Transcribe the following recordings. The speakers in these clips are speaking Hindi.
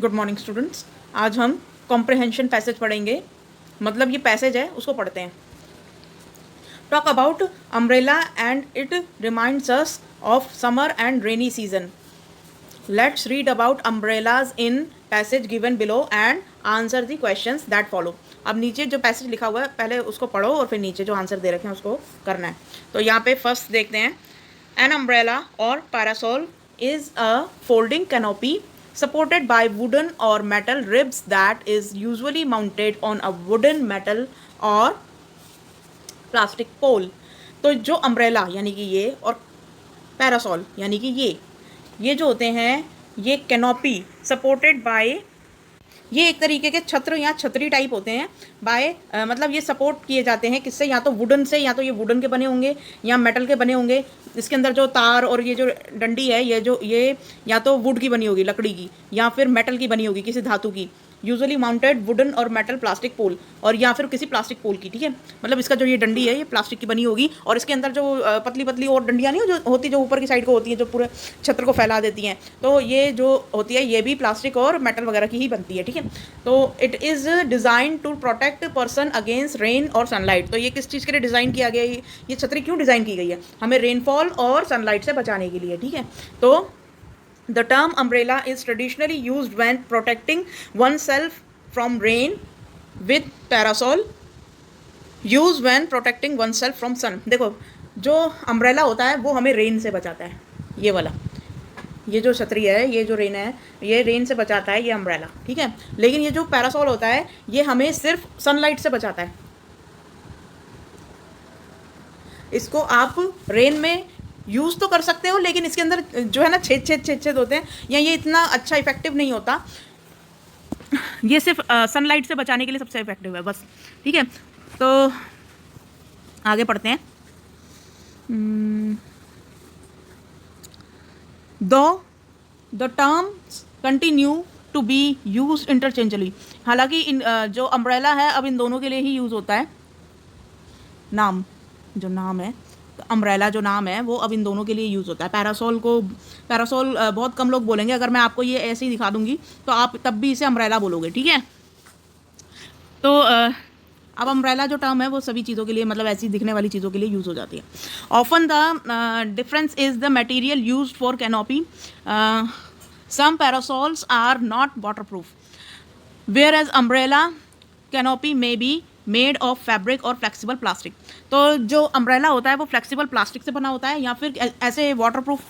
Good morning students. आज हम कॉम्प्रिहेंशन पैसेज पढ़ेंगे, मतलब ये पैसेज है उसको पढ़ते हैं। Talk about umbrella and it reminds us of summer and rainy season. Let's read about umbrellas in passage given below and answer the questions that follow. अब नीचे जो पैसेज लिखा हुआ है पहले उसको पढ़ो और फिर नीचे जो आंसर दे रखे हैं उसको करना है। तो यहाँ पे फर्स्ट देखते हैं। एन अम्ब्रेला और parasol is a folding canopy supported by wooden or metal ribs that is usually mounted on a wooden, metal or plastic pole। तो जो अम्ब्रेला यानी कि ये और पैरासोल यानी कि ये जो होते हैं ये कैनोपी सपोर्टेड बाय, ये एक तरीके के छत्र या छतरी टाइप होते हैं। बाय मतलब ये सपोर्ट किए जाते हैं किससे, या तो वुडन से, या तो ये वुडन के बने होंगे या मेटल के बने होंगे। इसके अंदर जो तार और ये जो डंडी है ये या तो वुड की बनी होगी, लकड़ी की, या फिर मेटल की बनी होगी, किसी धातु की। यूजुअली माउंटेड वुडन और मेटल प्लास्टिक पोल, और या फिर किसी प्लास्टिक पोल की। ठीक है, मतलब इसका जो ये डंडी है ये प्लास्टिक की बनी होगी और इसके अंदर जो पतली पतली और डंडियाँ नहीं जो होती, जो ऊपर की साइड को होती हैं, जो पूरे छत्र को फैला देती हैं, तो ये जो होती है ये भी प्लास्टिक और मेटल वगैरह की ही बनती है। ठीक है, तो it is design to protect person against rain और सनलाइट। तो ये किस चीज़ के लिए डिज़ाइन किया गया है, ये छतरी क्यों डिज़ाइन की गई है? हमें रेनफॉल और सनलाइट से बचाने के लिए। ठीक है, तो the term umbrella is traditionally used when protecting oneself from rain, with parasol used when protecting oneself from sun। देखो जो अम्ब्रेला होता है वो हमें रेन से बचाता है, ये वाला, ये जो छतरी है, ये जो रेन है, ये रेन से बचाता है ये अम्ब्रेला। ठीक है, लेकिन ये जो पैरासोल होता है ये हमें सिर्फ सनलाइट से बचाता है। इसको आप रेन में यूज़ तो कर सकते हो, लेकिन इसके अंदर जो है ना छेद होते हैं, या ये इतना अच्छा इफेक्टिव नहीं होता। ये सिर्फ सनलाइट से बचाने के लिए सबसे इफेक्टिव है बस। ठीक है, तो आगे पढ़ते हैं। The terms continue to be use interchangeably. हालांकि इन जो अम्ब्रेला है अब इन दोनों के लिए ही यूज़ होता है। नाम है तो अम्ब्रेला जो नाम है वो अब इन दोनों के लिए यूज़ होता है। पैरासोल बहुत कम लोग बोलेंगे। अगर मैं आपको ये ऐसे ही दिखा दूंगी तो आप तब भी इसे अम्ब्रेला बोलोगे। ठीक है, तो अब अम्ब्रेला जो टर्म है वो सभी चीज़ों के लिए, मतलब ऐसी दिखने वाली चीज़ों के लिए यूज़ हो जाती है। Often the difference is the material used for canopy. Some parasols are not waterproof, whereas umbrella canopy may be made of fabric और फ्लेक्सिबल प्लास्टिक। तो जो अम्ब्रेला होता है वो फ्लेक्सिबल प्लास्टिक से बना होता है, या फिर ऐसे वाटरप्रूफ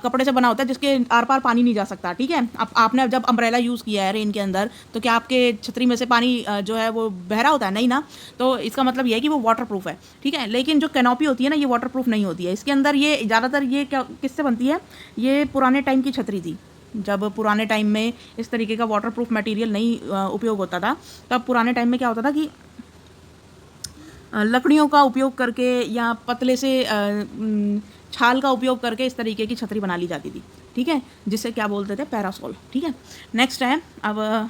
कपड़े से बना होता है जिसके आर पार पानी नहीं जा सकता। ठीक है, अब आपने जब अम्ब्रेला यूज़ किया है रेन के अंदर, तो क्या आपके छतरी में से पानी जो है वो बह रहा होता है? नहीं ना। तो इसका मतलब ये है कि वो वाटरप्रूफ है। ठीक है, लेकिन जो कैनोपी होती है ना ये वाटरप्रूफ नहीं होती है। इसके अंदर ये ज़्यादातर ये क्या किससे बनती है, ये पुराने टाइम की छतरी थी। जब पुराने टाइम में इस तरीके का वाटरप्रूफ मटेरियल नहीं उपयोग होता था, तब पुराने टाइम में क्या होता था कि लकड़ियों का उपयोग करके या पतले से छाल का उपयोग करके इस तरीके की छतरी बना ली जाती थी। ठीक है, जिसे क्या बोलते थे, पैरासोल। ठीक है, नेक्स्ट है अब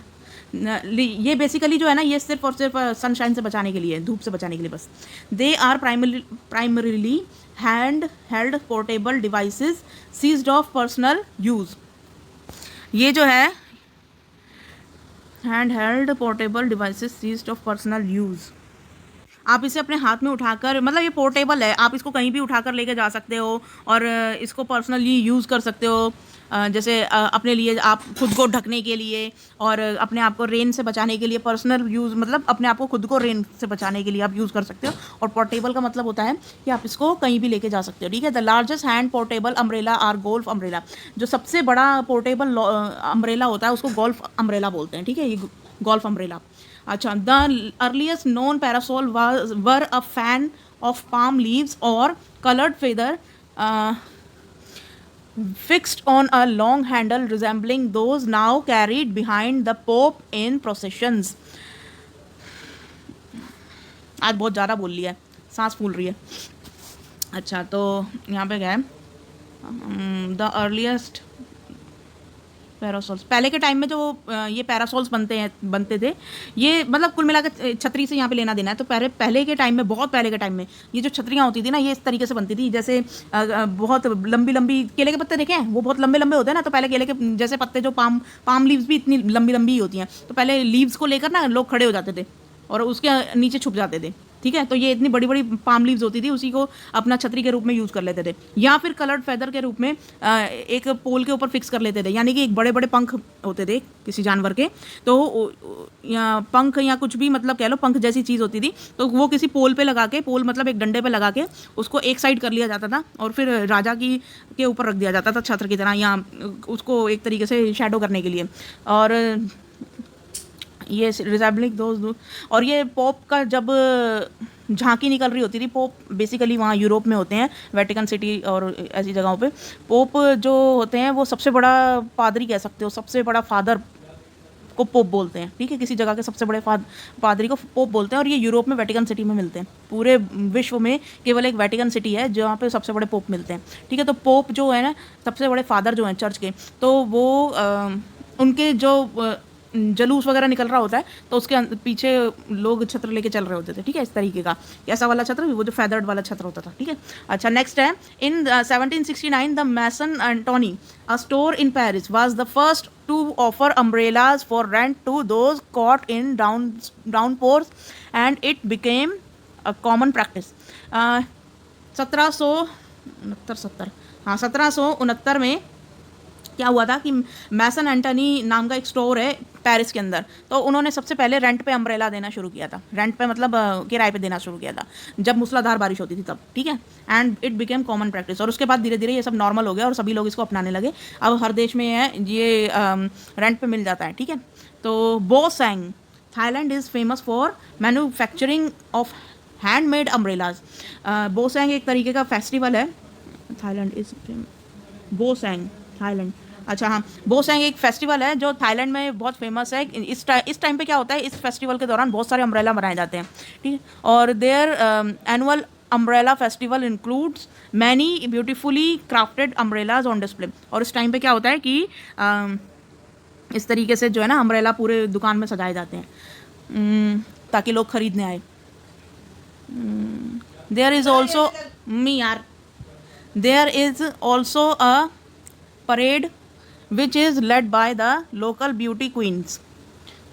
ये बेसिकली जो है ना ये सिर्फ और सिर्फ सनशाइन से बचाने के लिए, धूप से बचाने के लिए बस। They are primarily hand held portable devices sized of personal use. ये जो है hand held portable devices sized of personal use, आप इसे अपने हाथ में उठाकर, मतलब ये पोर्टेबल है, आप इसको कहीं भी उठाकर लेके जा सकते हो और इसको पर्सनली यूज़ कर सकते हो। जैसे अपने लिए, आप खुद को ढकने के लिए और अपने आप को रेन से बचाने के लिए, पर्सनल यूज़ मतलब अपने आप को खुद को रेन से बचाने के लिए आप यूज़ कर सकते हो। और पोर्टेबल का मतलब होता है कि आप इसको कहीं भी लेके जा सकते हो। ठीक है, the largest hand portable umbrella are golf umbrella. जो सबसे बड़ा पोर्टेबल अम्ब्रेला होता है उसको गोल्फ अम्ब्रेला बोलते हैं। ठीक है, ये गोल्फ अम्ब्रेला। अच्छा, the earliest known parasol were a fan of palm leaves और coloured feather fixed on a long handle resembling those now carried behind the pope in processions। आज बहुत ज़्यादा बोल लिया है, सांस फूल रही है। अच्छा, तो यहाँ पे क्या है, द अर्लीस्ट पैरासोल्स पहले के टाइम में जो ये पैरासोल्स बनते थे, ये मतलब कुल मिलाकर छतरी से यहाँ पे लेना देना है। तो पहले के टाइम में, बहुत पहले के टाइम में ये जो छतरियाँ होती थी ना, ये इस तरीके से बनती थी, जैसे बहुत लंबी लंबी केले के पत्ते देखे हैं, वो बहुत लंबे लंबे होते हैं ना, तो पहले केले के जैसे पत्ते जो पाम लीव्स भी इतनी लंबी लंबी ही होती हैं, तो पहले लीव्स को लेकर ना लोग खड़े हो जाते थे और उसके नीचे छुप जाते थे, ठीक है। तो ये इतनी बड़ी बड़ी पाम लीव्स होती थी, उसी को अपना छतरी के रूप में यूज़ कर लेते थे, या फिर कलर्ड फेदर के रूप में एक पोल के ऊपर फिक्स कर लेते थे, यानी कि एक बड़े बड़े पंख होते थे किसी जानवर के, तो या पंख या कुछ भी मतलब कह लो पंख जैसी चीज़ होती थी, तो वो किसी पोल पे लगा के, पोल मतलब एक डंडे पे लगा के उसको एक साइड कर लिया जाता था और फिर राजा के ऊपर रख दिया जाता था छत्र की तरह, या उसको एक तरीके से शैडो करने के लिए। और ये रिजेबलिंग दोज, और ये पोप का जब झांकी निकल रही होती थी, पोप बेसिकली वहाँ यूरोप में होते हैं, वेटिकन सिटी और ऐसी जगहों पे पोप जो होते हैं वो सबसे बड़ा पादरी कह सकते हो, सबसे बड़ा फादर को पोप बोलते हैं, ठीक है। किसी जगह के सबसे बड़े पादरी को पोप बोलते हैं, और ये यूरोप में वेटिकन सिटी में मिलते हैं। पूरे विश्व में केवल एक वेटिकन सिटी है जहाँ पे सबसे बड़े पोप मिलते हैं, ठीक है। तो पोप जो है ना, सबसे बड़े फादर जो हैं चर्च के, तो वो उनके जो जलूस वगैरह निकल रहा होता है, तो उसके पीछे लोग छत्र लेके चल रहे होते थे, ठीक है, इस तरीके का, ऐसा वाला छत्र, वो जो फेदर्ड वाला छत्र होता था, ठीक है। अच्छा, नेक्स्ट है, in 1769 the Maison Antoine, a store in Paris, was the first to offer umbrellas for rent to those caught in downpours and it became a common practice. 1769 में क्या हुआ था कि मैसन एंटनी नाम का एक स्टोर है पेरिस के अंदर, तो उन्होंने सबसे पहले रेंट पे अम्ब्रेला देना शुरू किया था, रेंट पे मतलब किराए पे देना शुरू किया था जब मूसलाधार बारिश होती थी तब, ठीक है। And it became common practice, और उसके बाद धीरे धीरे ये सब नॉर्मल हो गया और सभी लोग इसको अपनाने लगे। अब हर देश में ये रेंट पे मिल जाता है, ठीक है। तो Bosang, Thailand is famous for manufacturing of handmade umbrellas. Bosang एक तरीके का फेस्टिवल है, थाईलैंड इज बोसैंग, थाईलैंड, अच्छा हाँ, बोसैंग एक फेस्टिवल है जो थाईलैंड में बहुत फेमस है। इस टाइम पे क्या होता है, इस फेस्टिवल के दौरान बहुत सारे अम्ब्रेला बनाए जाते हैं, ठीक है। और there annual umbrella festival includes many beautifully crafted umbrellas on display. और इस टाइम पे क्या होता है कि इस तरीके से जो है ना अम्ब्रेला पूरे दुकान में सजाए जाते हैं ताकि लोग खरीदने आए। There is also there is also a parade which is led by the local beauty queens.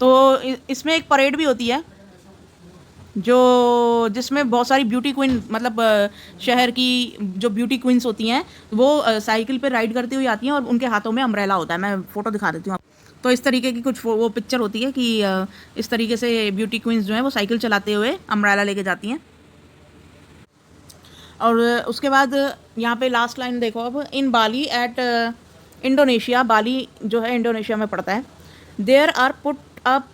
तो इसमें एक परेड भी होती है जो जिसमें बहुत सारी ब्यूटी क्वीन, मतलब शहर की जो ब्यूटी क्वींस होती हैं वो साइकिल पे राइड करती हुई आती हैं और उनके हाथों में अम्ब्रेला होता है। मैं फ़ोटो दिखा देती हूँ आपको। तो इस तरीके की कुछ वो पिक्चर होती है कि इस तरीके से ब्यूटी क्वींस जो हैं वो साइकिल चलाते हुए अम्ब्रेला लेके जाती हैं। और उसके बाद यहाँ पे लास्ट लाइन देखो, अब इन बाली एट इंडोनेशिया, बाली जो है इंडोनेशिया में पड़ता है, there are put up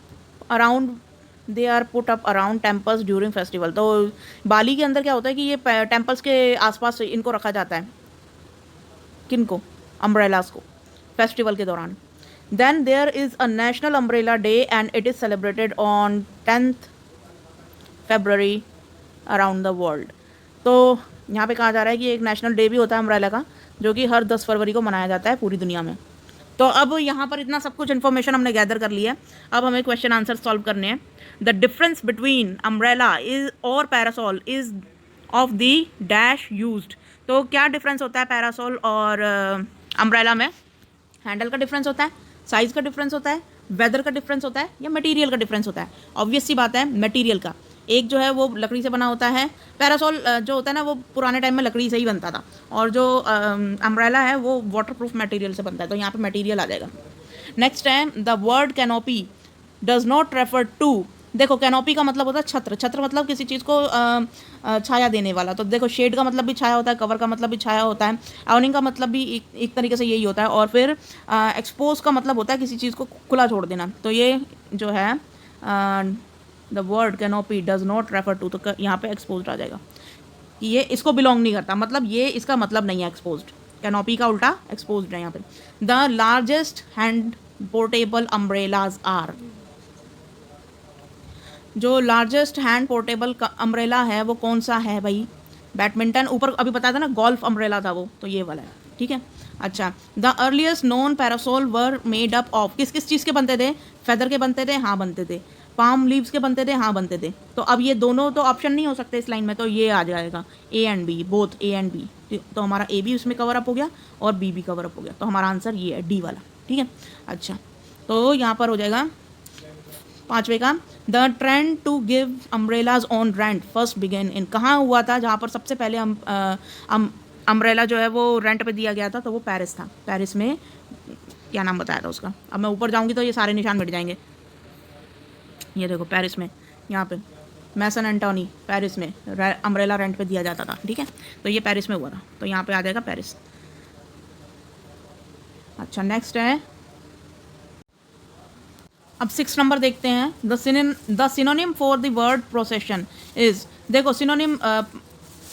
around temples during festival. तो बाली के अंदर क्या होता है कि ये टेम्पल्स के आसपास इनको रखा जाता है, किनको, अम्ब्रेलास को, फेस्टिवल के दौरान। Then there is a national umbrella day and it is celebrated on 10th February around the world. तो यहाँ पे कहा जा रहा है कि एक नेशनल डे भी होता है अम्ब्रेला का, जो कि हर 10 फरवरी को मनाया जाता है पूरी दुनिया में। तो अब यहाँ पर इतना सब कुछ इन्फॉर्मेशन हमने गैदर कर लिया है, अब हमें क्वेश्चन आंसर सॉल्व करने हैं। The difference between umbrella is और parasol is of the dash used. तो क्या डिफरेंस होता है पैरासोल और अम्ब्रेला में? हैंडल का डिफरेंस होता है, साइज़ का डिफरेंस होता है, वेदर का डिफरेंस होता है, या मटेरियल का डिफरेंस होता है? ऑब्वियस सी बात है मटेरियल का। एक जो है वो लकड़ी से बना होता है, पैरासोल जो होता है ना वो पुराने टाइम में लकड़ी से ही बनता था, और जो अम्ब्रेला है वो वाटरप्रूफ मटेरियल से बनता है। तो यहाँ पे मटेरियल आ जाएगा। नेक्स्ट है the word canopy does not refer to. देखो कैनोपी का मतलब होता है छत्र, छत्र मतलब किसी चीज़ को छाया देने वाला। तो देखो शेड का मतलब भी छाया होता है, कवर का मतलब भी छाया होता है, आवनिंग का मतलब भी एक तरीके से यही होता है, और फिर एक्सपोज का मतलब होता है किसी चीज़ को खुला छोड़ देना। तो ये जो है the word canopy does not refer to, तो यहाँ पे एक्सपोज आ जाएगा कि ये इसको बिलोंग नहीं करता, मतलब ये इसका मतलब नहीं है एक्सपोज। कैनोपी का उल्टा एक्सपोज है यहाँ पे। The largest hand portable umbrellas are. जो लार्जेस्ट हैंड पोर्टेबल अम्ब्रेला है वो कौन सा है भाई? बैडमिंटन, ऊपर अभी बताया था ना गोल्फ अम्ब्रेला था वो, तो ये वाला है, ठीक है। अच्छा, the earliest known parasol were made up of, किस किस चीज़ के बनते थे? फेदर के बनते थे, हाँ बनते थे। पाम लीव्स के बनते थे, हाँ बनते थे। तो अब ये दोनों तो ऑप्शन नहीं हो सकते इस लाइन में, तो ये आ जाएगा A and B, both A and B. तो हमारा ए भी उसमें कवर अप हो गया और बी भी कवर अप हो गया, तो हमारा आंसर ये है डी वाला। ठीक है, अच्छा तो यहाँ पर हो जाएगा 5वें का, the trend to give umbrellas on rent first began in, कहाँ हुआ था जहाँ पर सबसे पहले अम्ब्रेला जो है वो रेंट पे दिया गया था? तो वो पेरिस था। पेरिस में क्या नाम बताया था उसका? अब मैं ऊपर जाऊंगी तो ये सारे निशान मिट जाएंगे। ये देखो पेरिस में, यहाँ पे मैसन एंटोनी, पेरिस में अम्ब्रेला रेंट पे दिया जाता था। ठीक है, तो ये पेरिस में हुआ था, तो यहाँ पे आ जाएगा पेरिस। अच्छा नेक्स्ट है, अब 6 नंबर देखते हैं। The synonym for the word procession is, देखो सिनोनिम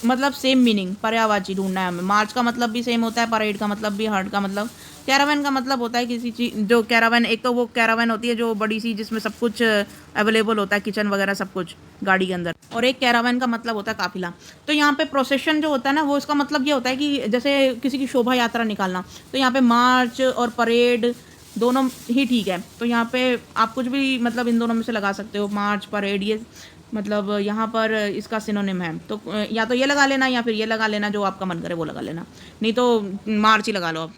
मतलब सेम मीनिंग, पर्यायवाची ढूंढना है हमें। मार्च का मतलब भी सेम होता है, परेड का मतलब भी, हर्ट का मतलब। कैरावैन का मतलब होता है किसी चीज़, जो कैरावैन, एक तो वो कैरावैन होती है जो बड़ी सी जिसमें सब कुछ अवेलेबल होता है, किचन वगैरह सब कुछ गाड़ी के अंदर, और एक कैरावैन का मतलब होता है काफिला। तो यहाँ पे प्रोसेशन जो होता है ना, वो इसका मतलब ये होता है कि जैसे किसी की शोभा यात्रा निकालना, तो यहाँ पे मार्च और परेड दोनों ही ठीक है। तो यहाँ पे आप कुछ भी मतलब इन दोनों में से लगा सकते हो, मार्च परेड, ये मतलब यहाँ पर इसका सिनोनिम है। तो या तो ये लगा लेना या फिर ये लगा लेना, जो आपका मन करे वो लगा लेना, नहीं तो मार्च ही लगा लो। अब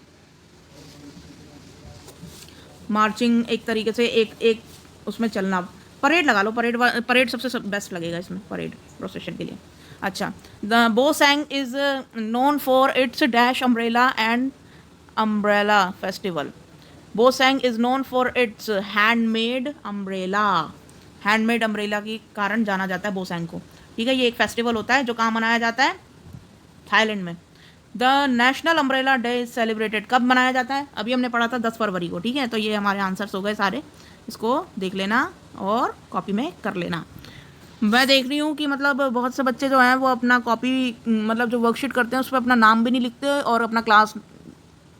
मार्चिंग एक तरीके से एक उसमें चलना, परेड लगा लो, परेड सबसे बेस्ट लगेगा इसमें, परेड प्रोसेशन के लिए। अच्छा, the Bosang is known for its dash umbrella and umbrella festival. Bosang is known for its handmade umbrella, handmade umbrella के कारण जाना जाता है बोसैंग को। ठीक है, ये एक फेस्टिवल होता है जो कहाँ मनाया जाता है? थाईलैंड में। The national umbrella day is celebrated, कब मनाया जाता है? अभी हमने पढ़ा था 10 फरवरी को। ठीक है, तो ये हमारे आंसर्स हो गए सारे, इसको देख लेना और कॉपी में कर लेना। मैं देख रही हूँ कि मतलब बहुत से बच्चे जो हैं वो अपना कॉपी मतलब जो वर्कशीट करते हैं उस पर अपना नाम भी नहीं लिखते और अपना क्लास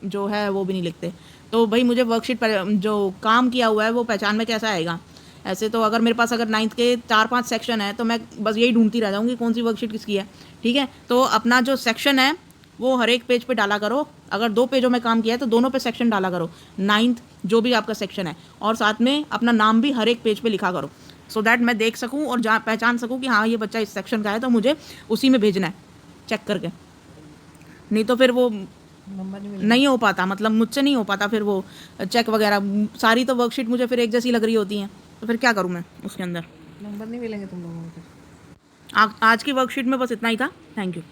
जो है वो भी नहीं लिखते। तो भाई मुझे वर्कशीट पर जो काम किया हुआ है वो पहचान में कैसा आएगा? ऐसे तो अगर मेरे पास अगर 9th के 4-5 सेक्शन है तो मैं बस यही ढूंढती रह जाऊँगी कौन सी वर्कशीट किसकी है। ठीक है, तो अपना जो सेक्शन है वो हर एक पेज पे डाला करो। अगर 2 पेजों में काम किया है तो दोनों पे सेक्शन डाला करो, 9th जो भी आपका सेक्शन है, और साथ में अपना नाम भी हर एक पेज पे लिखा करो, सो दैट मैं देख सकूं और पहचान सकूं कि हाँ ये बच्चा इस सेक्शन का है, तो मुझे उसी में भेजना है चेक करके। नहीं तो फिर वो नहीं हो पाता, मतलब मुझसे नहीं हो पाता फिर वो चेक वगैरह। सारी तो वर्कशीट मुझे फिर एक जैसी लग रही होती हैं, तो फिर क्या करूँ मैं उसके अंदर? नंबर नहीं मिलेंगे तुम लोगों को। आज की वर्कशीट में बस इतना ही था। Thank you.